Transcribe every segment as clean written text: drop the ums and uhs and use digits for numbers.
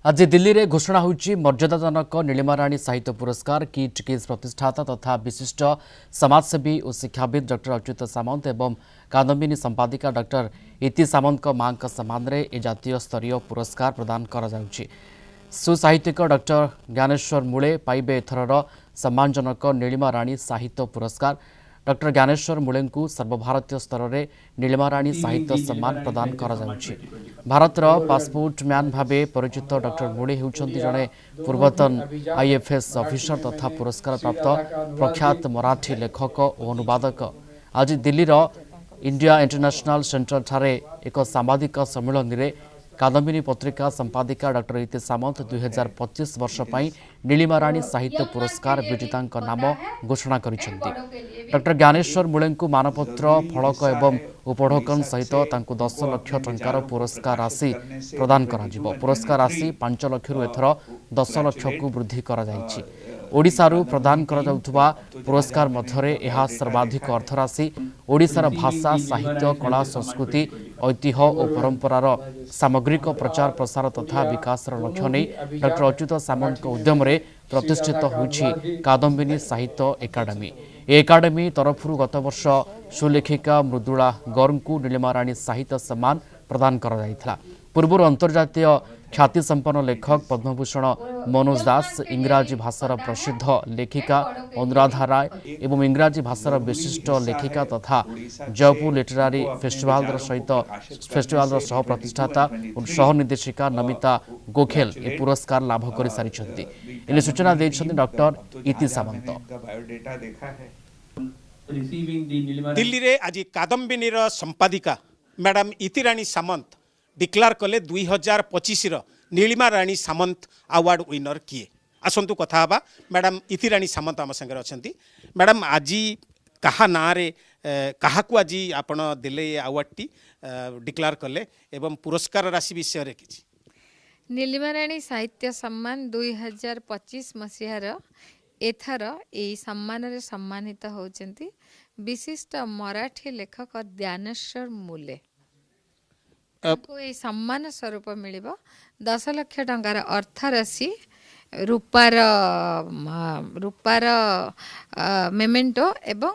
आज दिल्ली में घोषणा होगी मर्यादाजनक नीलिमाराणी साहित्य पुरस्कार किट किज प्रतिष्ठाता तथा विशिष्ट समाजसेवी और शिक्षाविद डॉ अच्युत सामंत एवं कादम्बिनी संपादिका डॉ इति सामंत मां सम्मान में यह जातीय स्तरीय पुरस्कार प्रदान करा जाउछि। सुसाहित्यिक डॉ ज्ञानेश्वर मुळे पाइबे एथरर सम्मानजनक नीलिमाराणी साहित्य पुरस्कार। डॉ ज्ञानेश्वर मुळे को सर्वभारतीय स्तर में नीलिमाराणी साहित्य सम्मान प्रदान करा जाउछि। भारतर पासपोर्ट मैन भावे परिचित डॉ मुळे होउछन्ति जणे पूर्वतन आईएफएस ऑफिसर तथा पुरस्कार प्राप्त प्रख्यात मराठी लेखक और अनुवादक। आज दिल्लीर इंडिया इंटरनेशनल सेंटर ठारे एक सांबादिक सम्मेलन में कादम्बिनी पत्रिका संपादिका डॉ इति सामंत 2025 वर्ष पई नीलिमाराणी साहित्य पुरस्कार विजेता नाम घोषणा करिसेंति। डॉ ज्ञानेश्वर मुळे को मानपत्र फलक एवं उपढौकन सहित 10 लाख टंकार पुरस्कार राशि प्रदान करा जिवो। पुरस्कार राशि 5 लाख रु एथर 10 लाख को वृद्धि करा जायछि। ओडिशारू प्रदान करा जाउथुबा पुरस्कार मध्यरे एहा सर्वाधिक अर्थराशि ओडिशार भाषा साहित्य कला संस्कृति ऐतिह्य और परंपरार सामग्रिक प्रचार प्रसार तथा विकास लक्ष्य नहीं डॉ अच्युत सामंत उद्यम प्रतिष्ठित होइछि कादम्बिनी साहित्य एकाडेमी। एकाडेमी तरफरु गत वर्ष सुलेखिका मृदुला गौर को नीलिमाराणी साहित्य सम्मान प्रदान करा जायथिला। पूर्व अंतर्जातीय ख्यातिसंपन्न लेखक पद्मभूषण मनोज दास, इंग्राजी भाषार प्रसिद्ध लेखिका अनुराधा राय एवं इंग्राजी भाषार विशिष्ट लेखिका तथा जयपुर लिटरारी फेस्टिवल सहित सह प्रतिष्ठाता और सह निर्देशिका नमिता गोखेल ए पुरस्कार लाभ कर सारी सूचना देते डॉ इति सामंत। दिल्ली रे आज कादम्बिनी संपादिका मैडम इतिराणी सामंत डिक्लेयर कले 2025 नीलिमाराणी सामंत अवार्ड विनर किए। आसतु कथा हबा मैडम इतिराणी सामंत आम संगे अच्छा। मैडम आज कहा ना रे कहा को आज आपण दिले अवार्ड टी डिक्लेयर कले एवं पुरस्कार राशि विषय रे किछि। नीलिमाराणी साहित्य सम्मान 2025 मसीहार एथर यही सम्मान रे सम्मानित होचंती विशिष्ट मराठी लेखक ज्ञानेश्वर मुळे को ये सम्मान स्वरूप मिलिबो 10 लाख टंकार अर्थराशि रूपार मेमेंटो एवं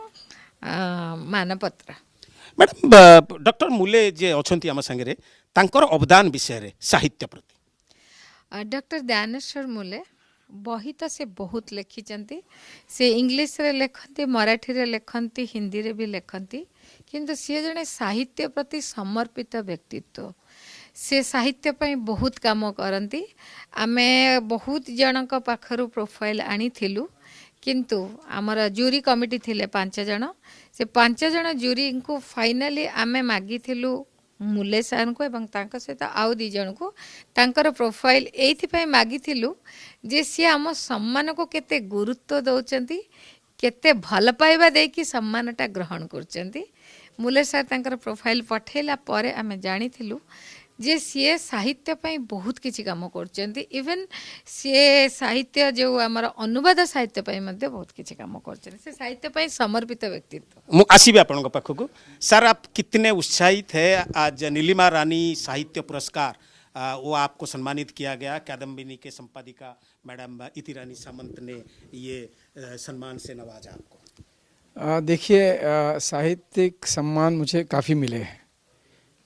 मानपत्र। मैडम डॉक्टर मुळे जे अछंती आम संगे तांकर अवदान विषय रे साहित्य प्रति। डॉक्टर ज्ञानेश्वर मुळे बही तो से बहुत लिखिचंती। से इंग्लिश रे लेखंती, मराठी रे लेखंती, हिंदी रे भी लेखंती, किंतु सी जने साहित्य प्रति समर्पित व्यक्तित्व। से साहित्य पई बहुत काम करती। आमे बहुत जनक पाखरु प्रोफाइल आनी थिलु, किंतु आमर जूरी कमिटी थिले 5 जन। से 5 जन जूरी को फाइनली आमे मागी थिलु मुले सार को एवं तांका सहित आउ 2 जन को तांकर प्रोफाइल एथि मागी थिलु जे सी आम सम्मान को केते गुरुत्व दौचंती, केते भल पाइबा देकी सम्मानटा ग्रहण करचंती। मुले सार तांकर प्रोफाइल पठेला परे आमे जानी थिलु जे सी साहित्य पई बहुत किछि काम करचंती। इवन सी साहित्य जो आमर अनुवाद साहित्य पई मध्ये बहुत किछि काम करचंती। से साहित्य पई समर्पित व्यक्तित्व। मु आसीबे आपन पाखक सर, आप कितने उत्साहित है आज नीलिमाराणी साहित्य पुरस्कार वो आपको सम्मानित किया गया। कादम्बिनी के संपादिका मैडम इतिराणी सामंत ने ये सम्मान से नवाजा आपको। देखिए, साहित्यिक सम्मान मुझे काफ़ी मिले हैं,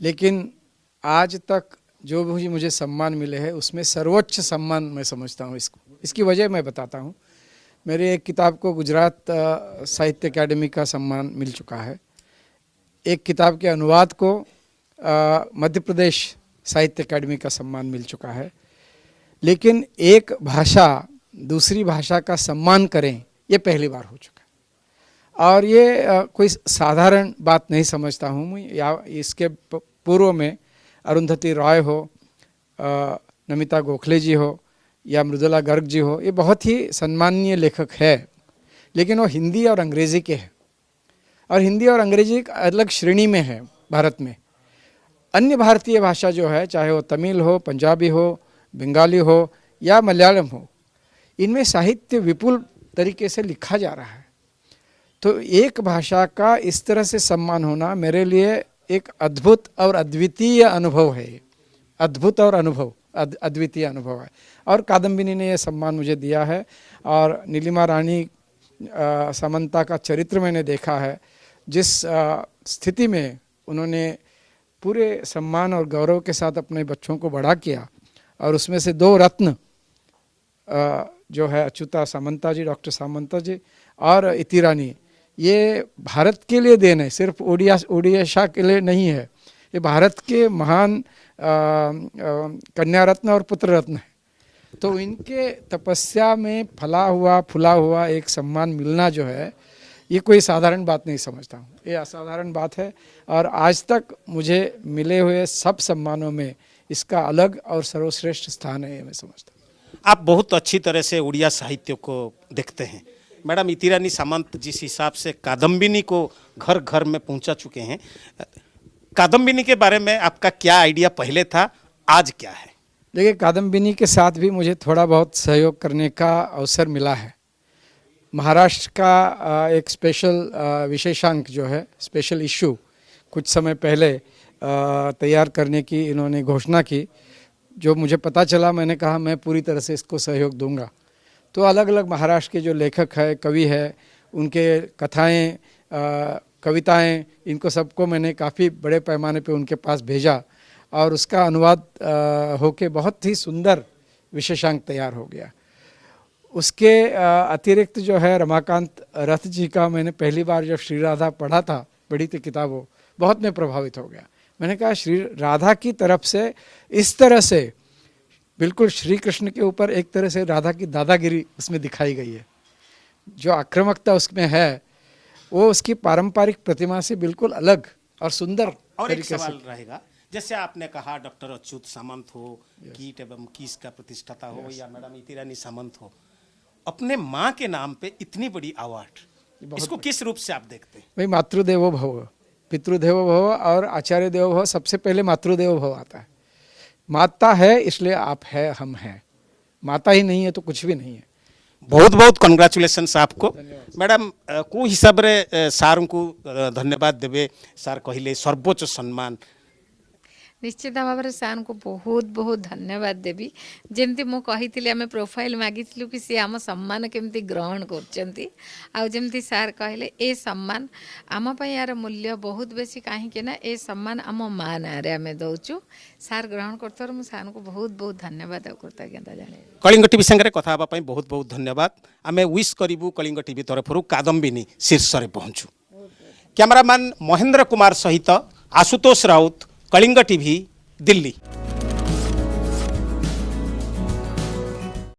लेकिन आज तक जो भी मुझे सम्मान मिले हैं उसमें सर्वोच्च सम्मान मैं समझता हूँ इसको। इसकी वजह मैं बताता हूँ। मेरे एक किताब को गुजरात साहित्य अकादमी का सम्मान मिल चुका है। एक किताब के अनुवाद को मध्य प्रदेश साहित्य अकादमी का सम्मान मिल चुका है। लेकिन एक भाषा दूसरी भाषा का सम्मान करें, ये पहली बार हो चुका है। और ये कोई साधारण बात नहीं समझता हूँ मैं। या इसके पूर्व में अरुंधति रॉय हो, नमिता गोखले जी हो या मृदुला गर्ग जी हो, ये बहुत ही सम्माननीय लेखक है, लेकिन वो हिंदी और अंग्रेज़ी के हैं। और हिंदी और अंग्रेजी एक अलग श्रेणी में है भारत में। अन्य भारतीय भाषा जो है, चाहे वो तमिल हो, पंजाबी हो, बंगाली हो या मलयालम हो, इनमें साहित्य विपुल तरीके से लिखा जा रहा है। तो एक भाषा का इस तरह से सम्मान होना मेरे लिए एक अद्भुत और अद्वितीय अनुभव है। अद्भुत और अद्वितीय अनुभव है। और कादम्बिनी ने ये सम्मान मुझे दिया है। और नीलिमा रानी सामंता का चरित्र मैंने देखा है, जिस स्थिति में उन्होंने पूरे सम्मान और गौरव के साथ अपने बच्चों को बड़ा किया, और उसमें से 2 रत्न जो है अच्युता सामंता जी, डॉक्टर सामंता जी और इति रानी, ये भारत के लिए देन है, सिर्फ ओडिशा के लिए नहीं है। ये भारत के महान कन्या रत्न और पुत्र रत्न है। तो इनके तपस्या में फुला हुआ एक सम्मान मिलना जो है, ये कोई साधारण बात नहीं समझता हूँ, ये असाधारण बात है। और आज तक मुझे मिले हुए सब सम्मानों में इसका अलग और सर्वश्रेष्ठ स्थान है, ये मैं समझता हूँ। आप बहुत अच्छी तरह से उड़िया साहित्य को देखते हैं। मैडम इति रानी सामंत जिस हिसाब से कादम्बिनी को घर घर में पहुंचा चुके हैं, कादम्बिनी के बारे में आपका क्या आइडिया पहले था, आज क्या है? देखिए, कादम्बिनी के साथ भी मुझे थोड़ा बहुत सहयोग करने का अवसर मिला है। महाराष्ट्र का एक स्पेशल विशेषांक जो है, स्पेशल इशू कुछ समय पहले तैयार करने की इन्होंने घोषणा की। जो मुझे पता चला, मैंने कहा मैं पूरी तरह से इसको सहयोग दूंगा। तो अलग अलग महाराष्ट्र के जो लेखक है, कवि है, उनके कथाएं, कविताएं, इनको सबको मैंने काफ़ी बड़े पैमाने पे उनके पास भेजा, और उसका अनुवाद होके बहुत ही सुंदर विशेषांक तैयार हो गया। उसके अतिरिक्त जो है रमाकांत रथ जी का मैंने पहली बार जब श्री राधा पढ़ी थी किताब, वो बहुत मैं प्रभावित हो गया। मैंने कहा श्री राधा की तरफ से इस तरह से बिल्कुल श्री कृष्ण के ऊपर एक तरह से राधा की दादागिरी उसमें दिखाई गई है। जो आक्रामकता उसमें है, वो उसकी पारंपरिक प्रतिमा से बिल्कुल अलग और सुंदर और एक तरीके से। सवाल रहेगा, जैसे आपने कहा डॉक्टर अच्युत सामंत हो, कीट एवं कीस का प्रतिष्ठाता हो, या मैडम इति रानी सामंत हो, अपने माँ के नाम पे इतनी बड़ी अवार्ड, इसको किस रूप से आप देखते हैं? भाई, मातृदेवो भव, पितृदेवो भव और आचार्य देवो भव, सबसे पहले मातृदेवो भव आता है। माता है इसलिए आप है, हम हैं। माता ही नहीं है तो कुछ भी नहीं है। बहुत बहुत कंग्राचुलेशंस आपको। मैडम को हिसाब रे सार को धन्यवाद देवे। सार कहले सर्वोच्च सम्मान, निश्चित भाव में सार को बहुत बहुत धन्यवाद देवी। जमती मु कही आम प्रोफाइल मागिलु कि सी आम सम्मान केमती ग्रहण करमती सार कहले ए सम्मान आम यार मूल्य बहुत बेसी, कहीं ना ए सम्मान आम माँ ना आम दौचु। सार ग्रहण कर सार को बहुत बहुत धन्यवाद और कृतज्ञता जाने। कलिंग टीवी संगे कथा होगा बहुत बहुत धन्यवाद। आम विश करूँ कलिंग टीवी तरफ कादम्बिनी शीर्ष में पहुँचू। कैमरामैन महेंद्र कुमार सहित आशुतोष राउत, कलिंग टीवी, दिल्ली।